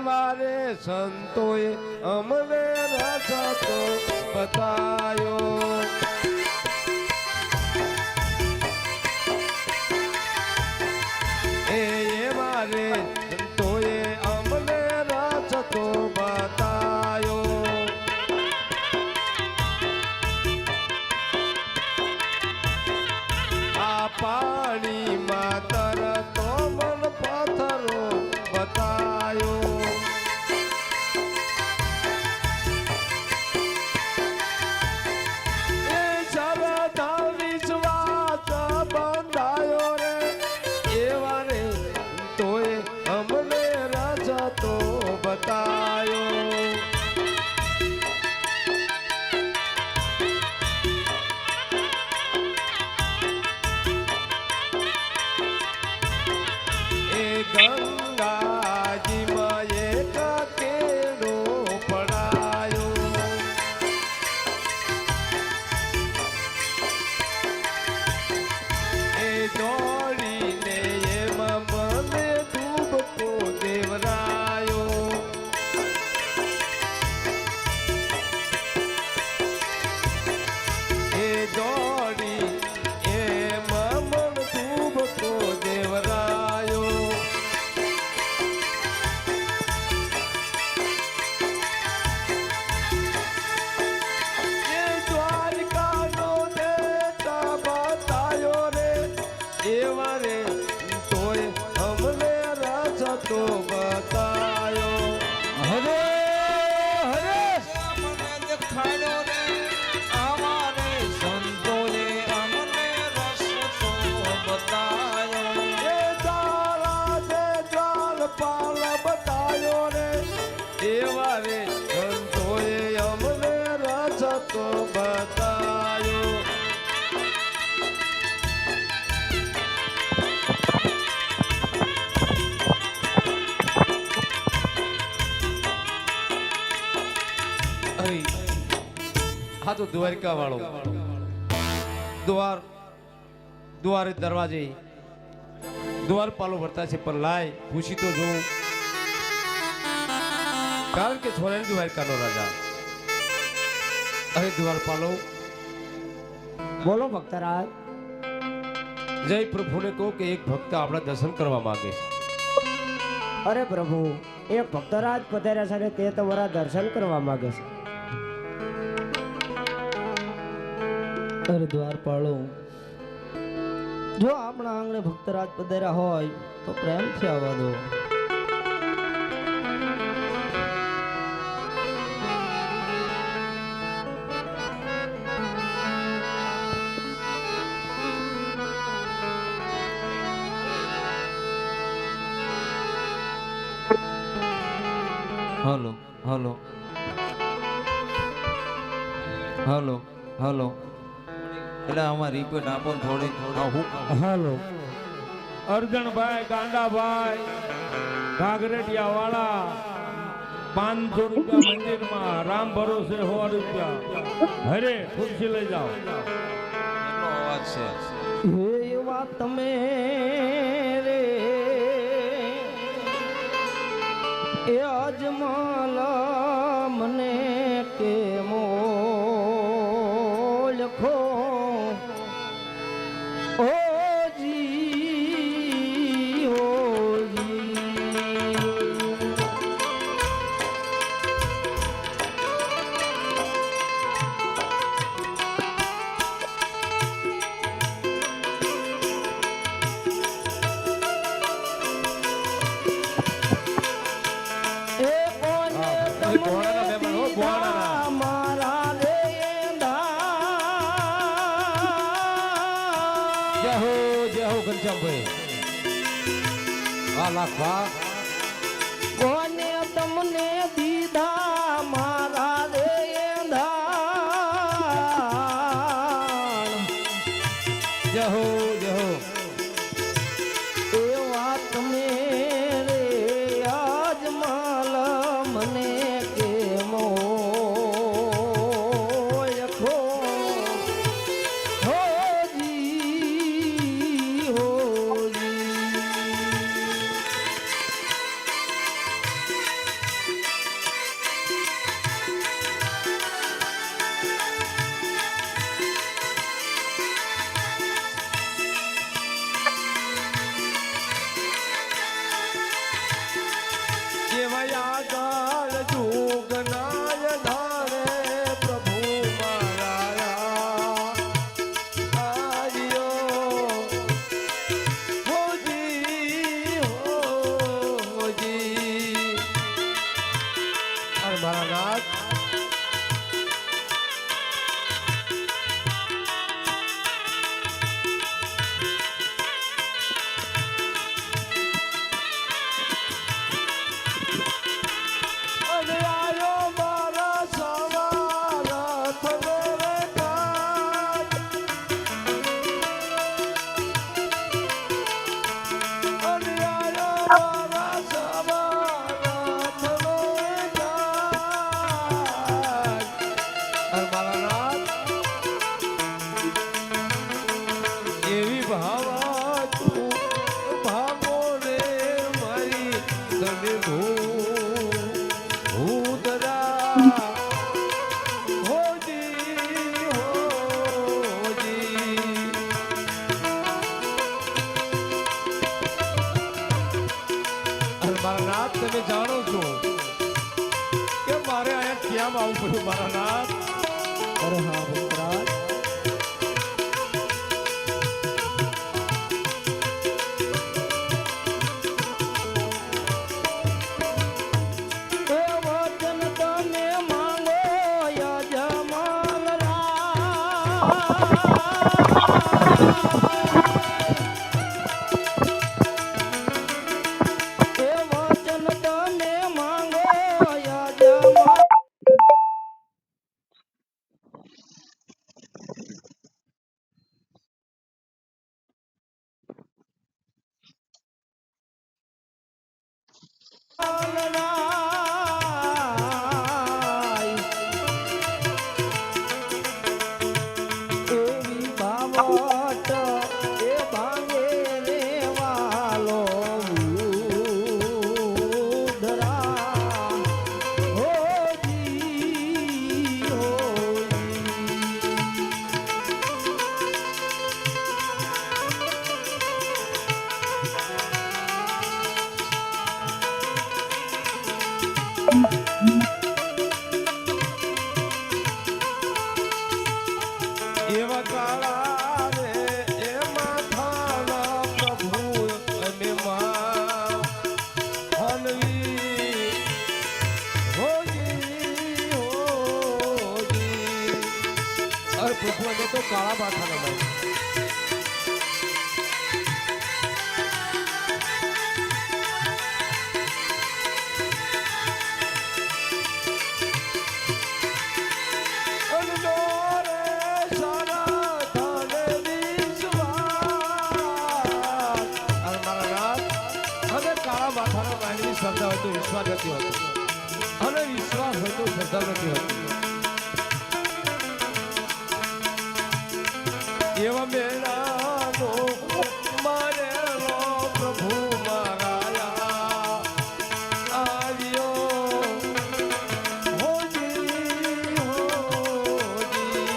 મારે સંતોએ અમને રસ્તો બતાયો એ મારે સંતોએ અમને રસ્તો બતાયો આ પાણીમાં તરતો મન પથ્થરો બતાયો એ શરદા વિશ્વાસ બંધાયો રે એવા રે તોય અમને રસ્તો બતાયો ગંગાજીમાં એક કેડો પડાયો એ દોડીને એમાં મને ડૂબકો દેવરાયો એ દોડી એમાં મન ડૂબકો દેવરાયો એવા રે તોય અમને રસ્તો બતાયો હરે હરે મને દેખાડ્યો રે અમારે સંતોએ અમને રસ્તો બતાયો એ તારા જે જ્વાલ પાલ બતાયો રે એવા રે સંતોએ અમને રસ્તો બતાયો હા તો દ્વારકા વાળો દ્વારે દરવાજે દ્વારપાલો ભરતા છે પણ લાય પૂછી તો જોઉં કારણ કે છોરાની દ્વારકાનો રાજા અરે દ્વારપાલો બોલો ભક્તરાજ જય પ્રભુને કહો કે એક ભક્ત આપણા દર્શન કરવા માંગે છે અરે પ્રભુ એક ભક્તરાજ પધાર્યા છે ને તે તમારા દર્શન કરવા માંગે છે અરે દ્વારપાળો જો આપણા આંગણે ભક્તરાજ પધાર્યા હોય તો પ્રેમથી આવવા દો હલો હલો હલો હલો એટલે આમાં રિપોર્ટ આપો ને થોડી હાલો અર્જણભાઈ ગાંડાભાઈ ઘાઘરેટિયા વાળા 500 રૂપિયા મંદિરમાં રામ ભરોસે 100 રૂપિયા હરે ખુરશી લઈ જાઓ કેટલો અવાજ છે હે એવા તમે રે એ અજમલ મને કેમો લખો ઓજી કોને તમને દીધા મારા રે જહો જહો એવા તમે રે આજમાલ મને કેમો લખો હોજી હોજી અરે મારા નાથ અને આયો મારા સવારા થવે કાજ. અને આયો મારા સવારા થવે કાજ. અરે મારા નાથ એવી ભાવા તું ભાગો રે મારી તને ભૂતરા હોજી હોજી. અરે મારા નાથ તમે જાણો છો કે મારે અહીંયા ક્યાં આવવું પડ્યું મારા નાથ. અરે હા ભક્તરાજ એ વચન તમે માંગો યજમાન એ વચન તમે માંગો યજમાન એવી બાવટ એ ભાંગે રે વાલો ઉધરા હોજી હોજી. એવા કાળા રે એ માથાના પ્રભુ અને માં હલવી હોજી હોજી. અરે પ્રભુ અમે તો કાળા માથાના ભાઈ. શ્રદ્ધા હોય તો વિશ્વાસ નથી હોતો અને વિશ્વાસ હોય તો શ્રદ્ધા નથી હોતી. એવા મેળાનો મારેલો પ્રભુ મારા આવ્યો હોજી હોજી.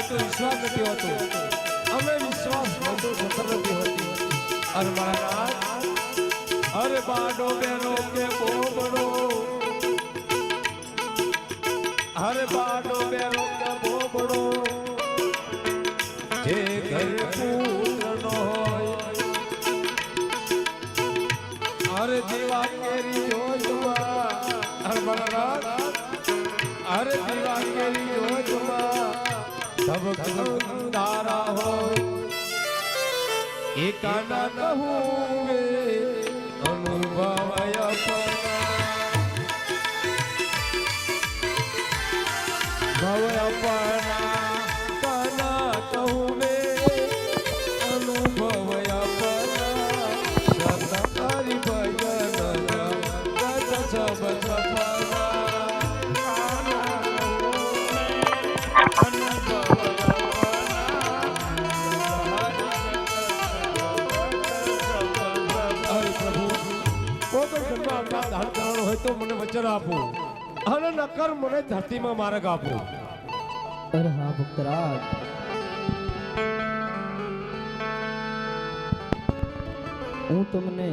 વિશ્વાસ નથી હોતો અમે વિશ્વાસ હોતો સફળ નથી હોતી. અરે મારા નાથ અરે બાડો બેનો કે બોબડો અરે બાડો બેનો કે બોબડો જે ઘર પુત્ર નો હોય અરે દીવા કેરી જોજમાં અરે મારા નાથ અરે દીવા કેરી જોજમાં તારા હો એકાના કહું અનુભવય ભવય પના કાના કહું આપો અને નકર મને ધરતીમાં માર્ગ આપો. અરે હા ભક્તરાજ, હું તમને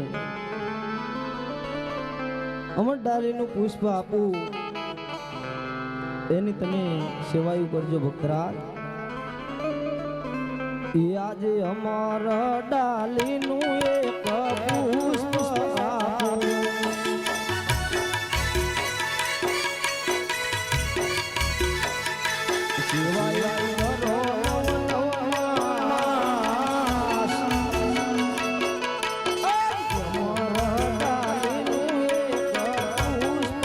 અમર ડાલીનું પુષ્પ આપું, એની તમે સેવાયું કરજો ભક્તરાજ. એ આજે અમર ડાલીનું એક પુષ્પ આપું, સેવાયું કરો નવનાસ. અમર ડાલીનું એક પુષ્પ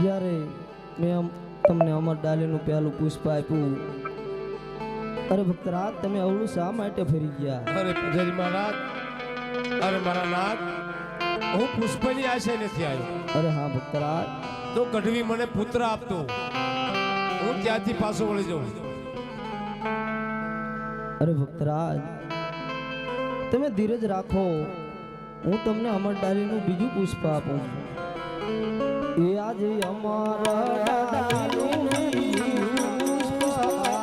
જ્યારે મેં તમને અમર ડાલીનું પહેલું પુષ્પ આપ્યું, અરે ભક્તરાજ તમે અવળું શા માટે ફરી ગયા? અરે પૂજારી મહારાજ, અરે મારા નાથ, હું પુષ્પની આશા નથી આવ્યો. અરે હા ભક્તરાજ, તો ગઢવી મને પુત્ર આપતો, હું ત્યાંથી પાછો વળી જાઉં. અરે ભક્તરાજ તમે ધીરજ રાખો, હું તમને અમર ડાલીનું બીજું પુષ્પ આપું. એ આજે અમર ડાલીનું બીજું પુષ્પ આપું.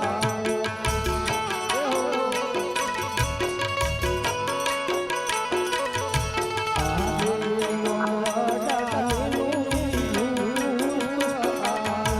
આજે અમર ડાલીનું બીજું પુષ્પ આપું.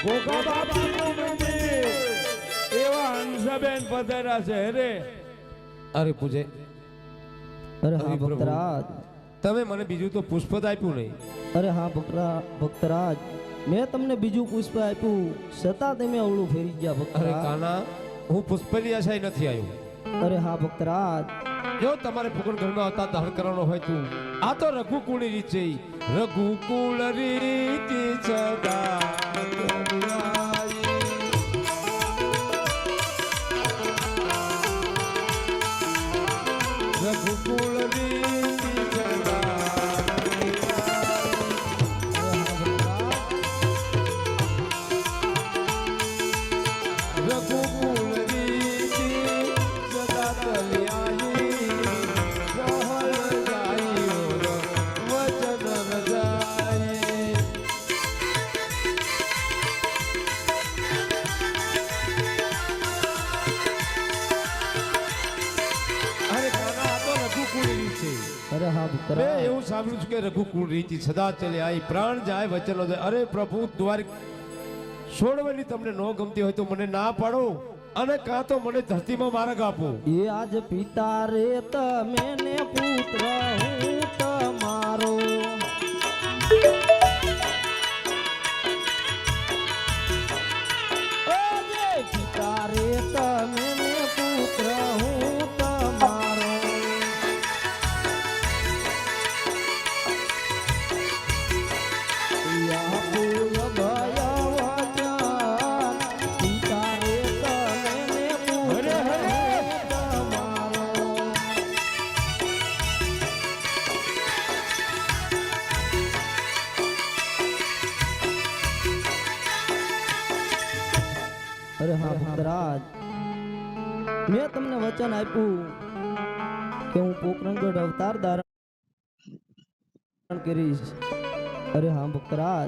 ગોગા બાપાનું મંદિર એવા હંસાબેન પધાર્યા છે રે. અરે પૂજે, અરે હા અરે પ્રભુ. ભક્તરાજ, તમે મને બીજું તો પુષ્પ જ આપ્યું નહીં. અરે હા ભક્તરાજ, મેં તમને બીજું પુષ્પ આપ્યું છતાં તમે અવળું ફેરી ગયા અરે ભક્તરાજ. કાના, હું પુષ્પની આશાએ નથી આવ્યો. અરે હા ભક્તરાજ, જો તમારે ફુકણ ઘરમાં આવતા દહન કરવાનો હોય તું, આ તો રઘુકુળની રીત છે. રઘુકુળ રીત સદા રઘુકુળ રીત રઘુકુળ રીતિ સદા તલ્યાઈ રહલ જાયો વચન રજાઈ. અરે કાના, આ તો રઘુકુળ રીત છે. અરે હા મેં ભક્તરાજ, એવું સાંભળ્યું છે કે રઘુકુળ રીતિ સદા ચલે આઈ, પ્રાણ જાય વચનો જાય. અરે પ્રભુ, દ્વારિક છોડવાની તમને ન ગમતી હોય તો મને ના પાડો, અને કાં તો મને ધરતીમાં માર્ગ આપો. એ આજ પિતા રે તમે ને પુત્ર હું તમારો. આજે પિતા રે તમે ને પુત્ર હું તમારો. યા પુલ ભય વચન, પિતા રે તમે ને પુત્ર હું તમારો. અરે હા ભક્તરાજ, મેં તમને વચન આપ્યું કે હું પોકરણગઢ અવતાર ધારણ કરીશ. અરે હા ભક્તરાજ,